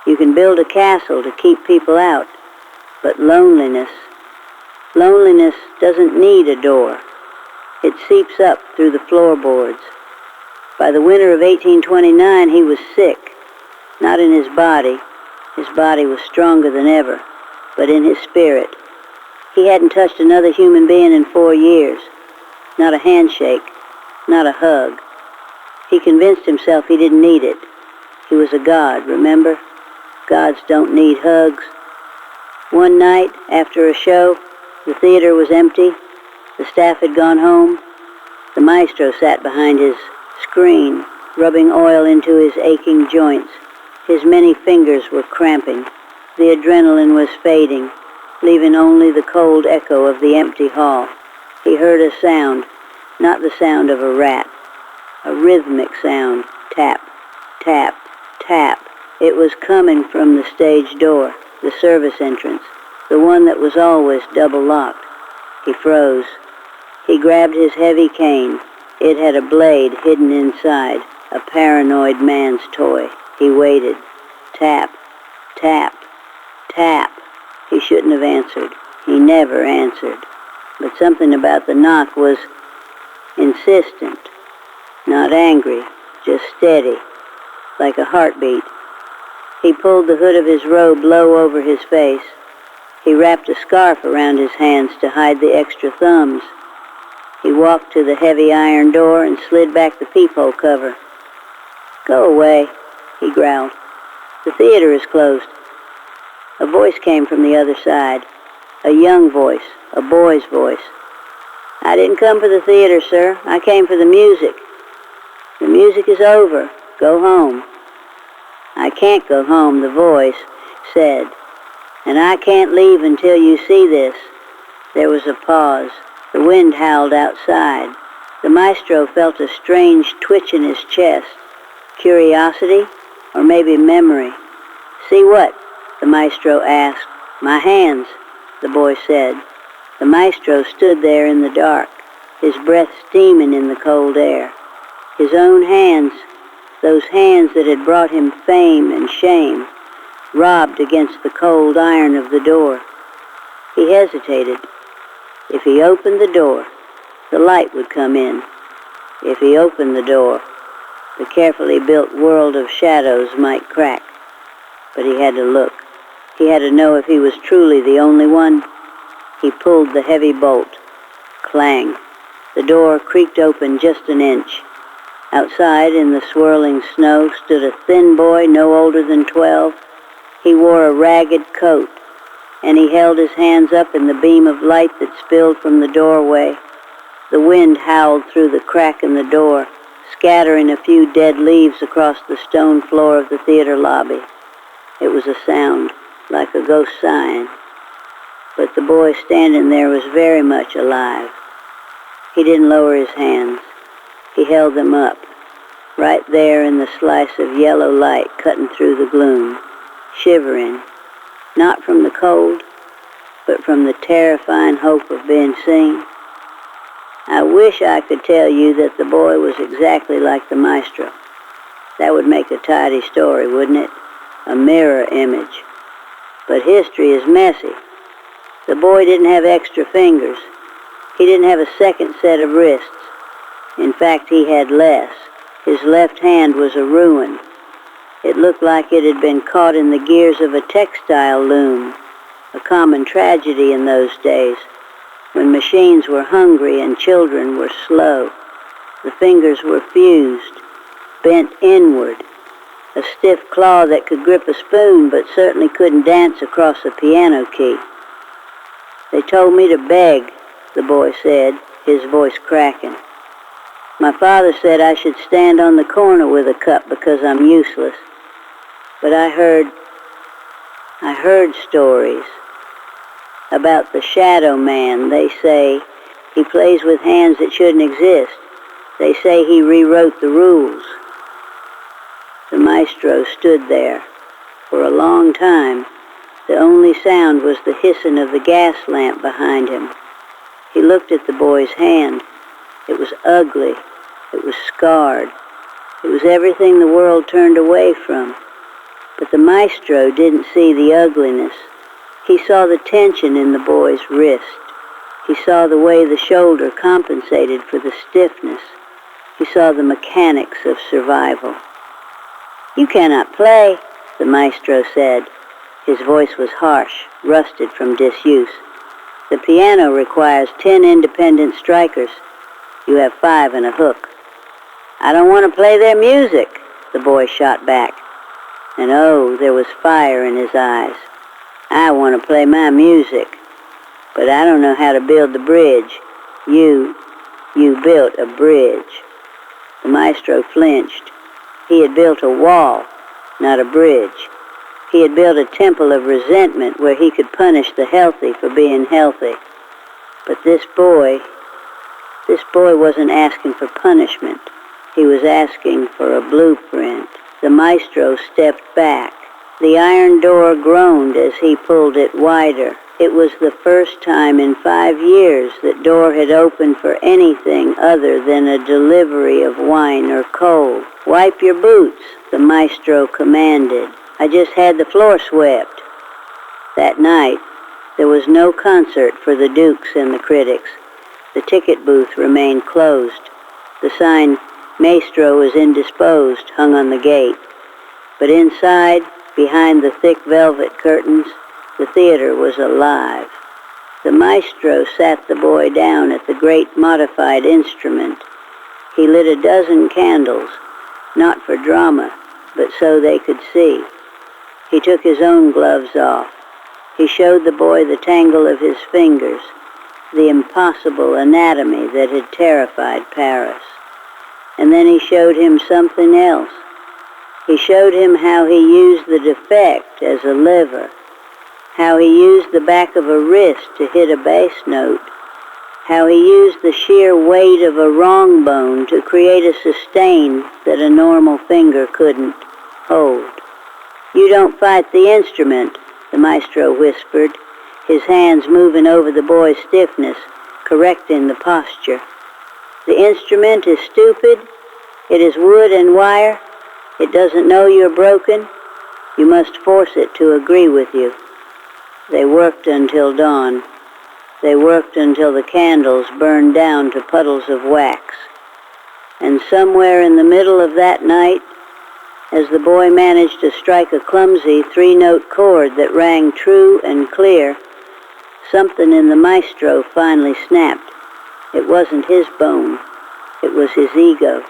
You can build a castle to keep people out, but loneliness doesn't need a door. It seeps up through the floorboards. By the winter of 1829, he was sick, not in his body. His body was stronger than ever, but in his spirit. He hadn't touched another human being in 4 years. Not a handshake, not a hug. He convinced himself he didn't need it. He was a god, remember? Gods don't need hugs. One night, after a show, the theater was empty. The staff had gone home. The maestro sat behind his screen, rubbing oil into his aching joints. His many fingers were cramping. The adrenaline was fading, leaving only the cold echo of the empty hall. He heard a sound, not the sound of a rat. A rhythmic sound, tap, tap, tap. It was coming from the stage door, the service entrance, the one that was always double locked. He froze. He grabbed his heavy cane. It had a blade hidden inside, a paranoid man's toy. He waited. Tap, tap, tap. He shouldn't have answered. He never answered. But something about the knock was insistent, not angry, just steady, like a heartbeat. He pulled the hood of his robe low over his face. He wrapped a scarf around his hands to hide the extra thumbs. He walked to the heavy iron door and slid back the peephole cover. "Go away," he growled. "The theater is closed." A voice came from the other side, a young voice, a boy's voice. "I didn't come for the theater, sir. I came for the music." "The music is over. Go home." "I can't go home," the voice said, "and I can't leave until you see this." There was a pause. The wind howled outside. The maestro felt a strange twitch in his chest. Curiosity, or maybe memory. "See what?" the maestro asked. "My hands," the boy said. The maestro stood there in the dark, his breath steaming in the cold air. His own hands, those hands that had brought him fame and shame, robbed against the cold iron of the door. He hesitated. If he opened the door, the light would come in. If he opened the door, the carefully built world of shadows might crack. But he had to look. He had to know if he was truly the only one. He pulled the heavy bolt. Clang. The door creaked open just an inch. Outside, in the swirling snow, stood a thin boy no older than 12. He wore a ragged coat, and he held his hands up in the beam of light that spilled from the doorway. The wind howled through the crack in the door, scattering a few dead leaves across the stone floor of the theater lobby. It was a sound, like a ghost sighing. But the boy standing there was very much alive. He didn't lower his hands. He held them up, right there in the slice of yellow light cutting through the gloom, shivering, not from the cold, but from the terrifying hope of being seen. I wish I could tell you that the boy was exactly like the maestro. That would make a tidy story, wouldn't it? A mirror image. But history is messy. The boy didn't have extra fingers. He didn't have a second set of wrists. In fact, he had less. His left hand was a ruin. It looked like it had been caught in the gears of a textile loom, a common tragedy in those days, when machines were hungry and children were slow. The fingers were fused, bent inward, a stiff claw that could grip a spoon but certainly couldn't dance across a piano key. "They told me to beg," the boy said, his voice cracking. "My father said I should stand on the corner with a cup because I'm useless. But I heard stories about the shadow man. They say he plays with hands that shouldn't exist. They say he rewrote the rules." The maestro stood there. For a long time, the only sound was the hissing of the gas lamp behind him. He looked at the boy's hand. It was ugly. It was scarred. It was everything the world turned away from. But the maestro didn't see the ugliness. He saw the tension in the boy's wrist. He saw the way the shoulder compensated for the stiffness. He saw the mechanics of survival. "You cannot play," the maestro said. His voice was harsh, rusted from disuse. "The piano requires 10 independent strikers. You have 5 and a hook." "I don't want to play their music," the boy shot back. And oh, there was fire in his eyes. "I want to play my music, but I don't know how to build the bridge. You built a bridge." The maestro flinched. He had built a wall, not a bridge. He had built a temple of resentment where he could punish the healthy for being healthy. But this boy wasn't asking for punishment. He was asking for a blueprint. The maestro stepped back. The iron door groaned as he pulled it wider. It was the first time in 5 years that door had opened for anything other than a delivery of wine or coal. "Wipe your boots," the maestro commanded. "I just had the floor swept." That night, there was no concert for the dukes and the critics. The ticket booth remained closed. The sign, "Maestro is indisposed," hung on the gate. But inside, behind the thick velvet curtains, the theater was alive. The maestro sat the boy down at the great modified instrument. He lit a dozen candles, not for drama, but so they could see. He took his own gloves off. He showed the boy the tangle of his fingers, the impossible anatomy that had terrified Paris. And then he showed him something else. He showed him how he used the defect as a lever, how he used the back of a wrist to hit a bass note, how he used the sheer weight of a wrong bone to create a sustain that a normal finger couldn't hold. "You don't fight the instrument," the maestro whispered, his hands moving over the boy's stiffness, correcting the posture. "The instrument is stupid. It is wood and wire. It doesn't know you're broken. You must force it to agree with you." They worked until dawn. They worked until the candles burned down to puddles of wax. And somewhere in the middle of that night, as the boy managed to strike a clumsy 3-note chord that rang true and clear, something in the maestro finally snapped. It wasn't his bone. It was his ego.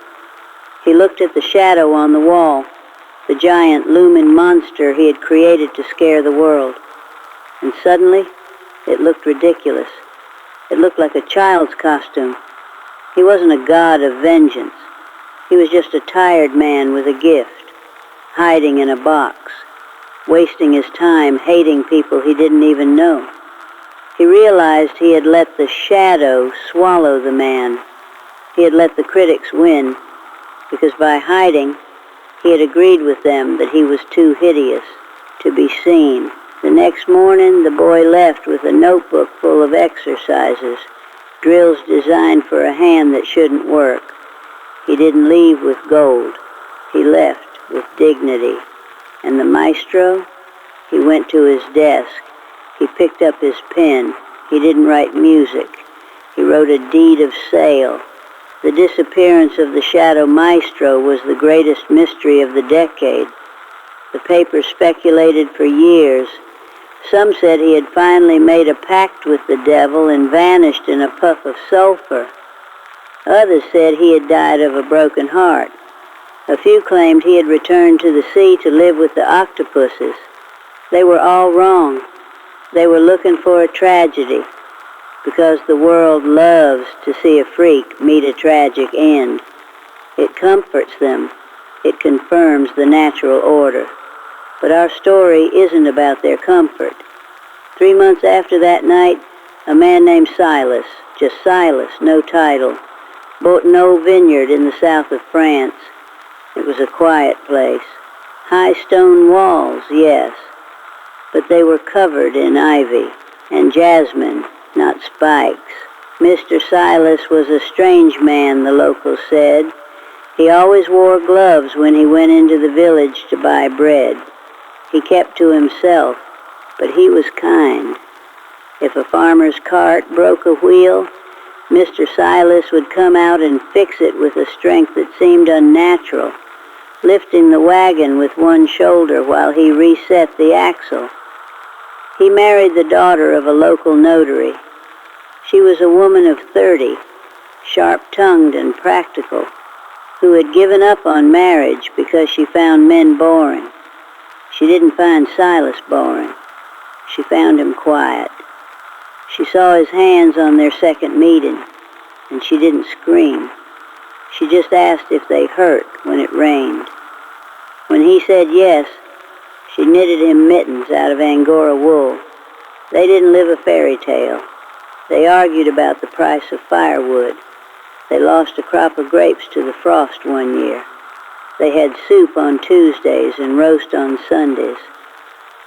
He looked at the shadow on the wall, the giant looming monster he had created to scare the world. And suddenly, it looked ridiculous. It looked like a child's costume. He wasn't a god of vengeance. He was just a tired man with a gift, hiding in a box, wasting his time hating people he didn't even know. He realized he had let the shadow swallow the man. He had let the critics win, because by hiding, he had agreed with them that he was too hideous to be seen. The next morning, the boy left with a notebook full of exercises, drills designed for a hand that shouldn't work. He didn't leave with gold. He left with dignity. And the maestro, he went to his desk. He picked up his pen. He didn't write music. He wrote a deed of sale. The disappearance of the shadow maestro was the greatest mystery of the decade. The paper speculated for years. Some said he had finally made a pact with the devil and vanished in a puff of sulfur. Others said he had died of a broken heart. A few claimed he had returned to the sea to live with the octopuses. They were all wrong. They were looking for a tragedy, because the world loves to see a freak meet a tragic end. It comforts them. It confirms the natural order. But our story isn't about their comfort. 3 months after that night, a man named Silas, just Silas, no title, bought an old vineyard in the south of France. It was a quiet place. High stone walls, yes, but they were covered in ivy and jasmine, not spikes. Mr. Silas was a strange man, the locals said. He always wore gloves when he went into the village to buy bread. He kept to himself, but he was kind. If a farmer's cart broke a wheel, Mr. Silas would come out and fix it with a strength that seemed unnatural, lifting the wagon with one shoulder while he reset the axle. He married the daughter of a local notary. She was a woman of 30, sharp-tongued and practical, who had given up on marriage because she found men boring. She didn't find Silas boring. She found him quiet. She saw his hands on their second meeting, and she didn't scream. She just asked if they hurt when it rained. When he said yes, she knitted him mittens out of Angora wool. They didn't live a fairy tale. They argued about the price of firewood. They lost a crop of grapes to the frost one year. They had soup on Tuesdays and roast on Sundays.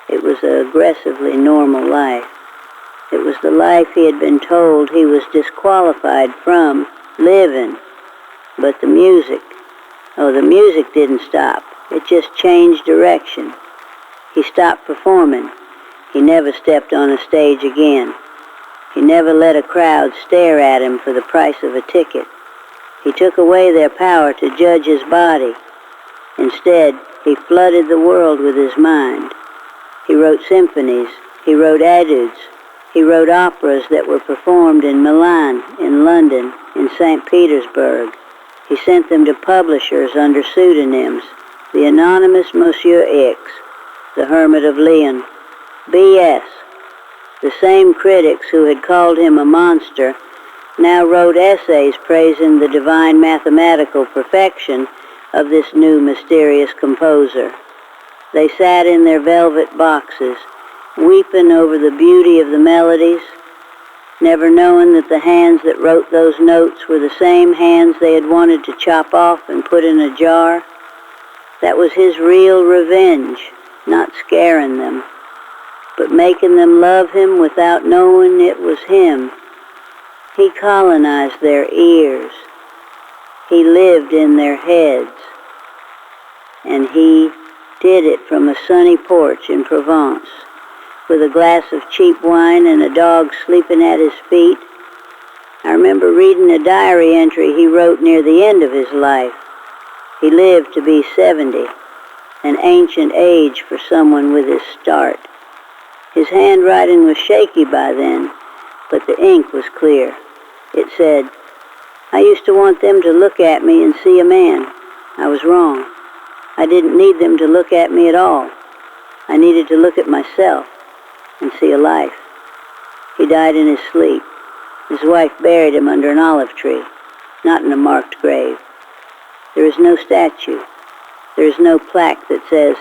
It was an aggressively normal life. It was the life he had been told he was disqualified from living. But the music didn't stop. It just changed direction. He stopped performing. He never stepped on a stage again. He never let a crowd stare at him for the price of a ticket. He took away their power to judge his body. Instead, he flooded the world with his mind. He wrote symphonies. He wrote etudes. He wrote operas that were performed in Milan, in London, in St. Petersburg. He sent them to publishers under pseudonyms. The anonymous Monsieur X, the Hermit of Leon. B.S. The same critics who had called him a monster now wrote essays praising the divine mathematical perfection of this new mysterious composer. They sat in their velvet boxes, weeping over the beauty of the melodies, never knowing that the hands that wrote those notes were the same hands they had wanted to chop off and put in a jar. That was his real revenge, not scaring them, but making them love him without knowing it was him. He colonized their ears. He lived in their heads. And he did it from a sunny porch in Provence, with a glass of cheap wine and a dog sleeping at his feet. I remember reading a diary entry he wrote near the end of his life. He lived to be 70, an ancient age for someone with his start. His handwriting was shaky by then, but the ink was clear. It said, "I used to want them to look at me and see a man. I was wrong. I didn't need them to look at me at all. I needed to look at myself and see a life." He died in his sleep. His wife buried him under an olive tree, not in a marked grave. There is no statue. There is no plaque that says,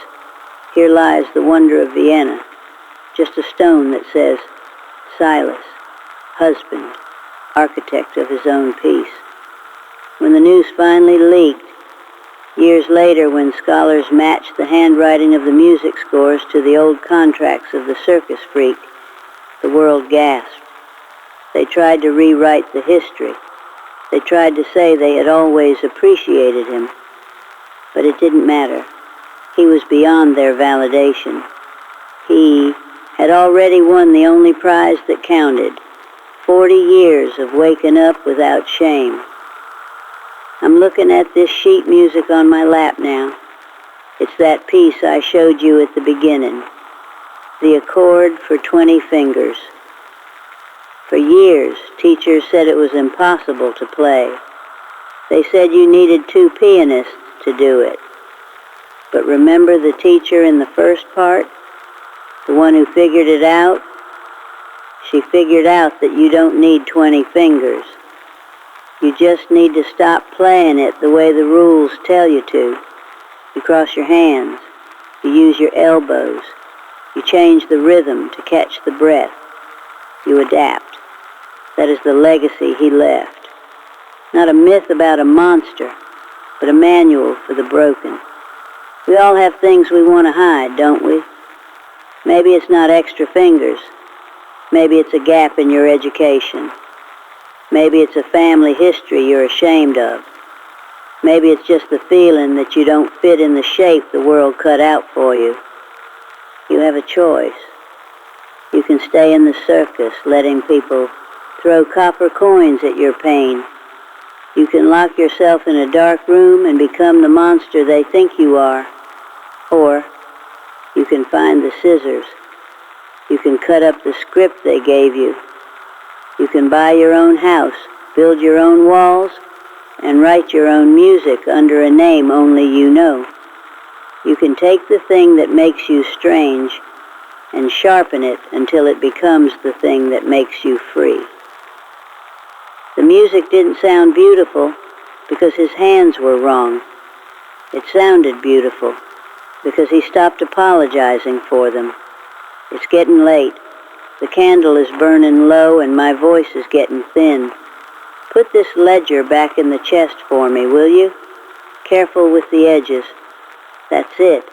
"Here lies the wonder of Vienna." Just a stone that says, "Silas, husband, architect of his own peace." When the news finally leaked, years later when scholars matched the handwriting of the music scores to the old contracts of the circus freak, the world gasped. They tried to rewrite the history. They tried to say they had always appreciated him. But it didn't matter. He was beyond their validation. He had already won the only prize that counted, 40 years of waking up without shame. I'm looking at this sheet music on my lap now. It's that piece I showed you at the beginning, the accord for 20 fingers. For years, teachers said it was impossible to play. They said you needed 2 pianists to do it. But remember the teacher in the first part? The one who figured it out? She figured out that you don't need 20 fingers. You just need to stop playing it the way the rules tell you to. You cross your hands. You use your elbows. You change the rhythm to catch the breath. You adapt. That is the legacy he left. Not a myth about a monster, but a manual for the broken. We all have things we want to hide, don't we? Maybe it's not extra fingers. Maybe it's a gap in your education. Maybe it's a family history you're ashamed of. Maybe it's just the feeling that you don't fit in the shape the world cut out for you. You have a choice. You can stay in the circus, letting people throw copper coins at your pain. You can lock yourself in a dark room and become the monster they think you are. Or you can find the scissors. You can cut up the script they gave you. You can buy your own house, build your own walls, and write your own music under a name only you know. You can take the thing that makes you strange and sharpen it until it becomes the thing that makes you free. The music didn't sound beautiful because his hands were wrong. It sounded beautiful because he stopped apologizing for them. It's getting late. The candle is burning low and my voice is getting thin. Put this ledger back in the chest for me, will you? Careful with the edges. That's it.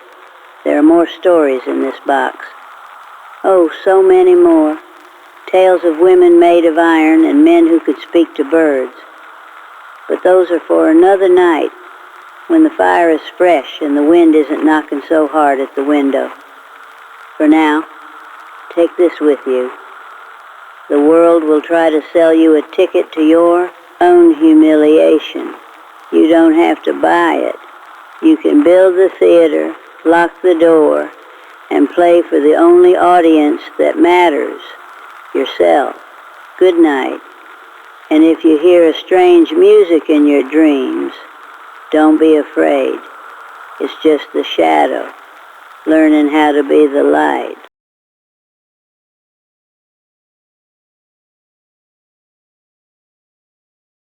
There are more stories in this box. Oh, so many more. Tales of women made of iron and men who could speak to birds. But those are for another night, when the fire is fresh and the wind isn't knocking so hard at the window. For now, take this with you. The world will try to sell you a ticket to your own humiliation. You don't have to buy it. You can build the theater, lock the door, and play for the only audience that matters, yourself. Good night. And if you hear a strange music in your dreams, don't be afraid. It's just the shadow, learning how to be the light.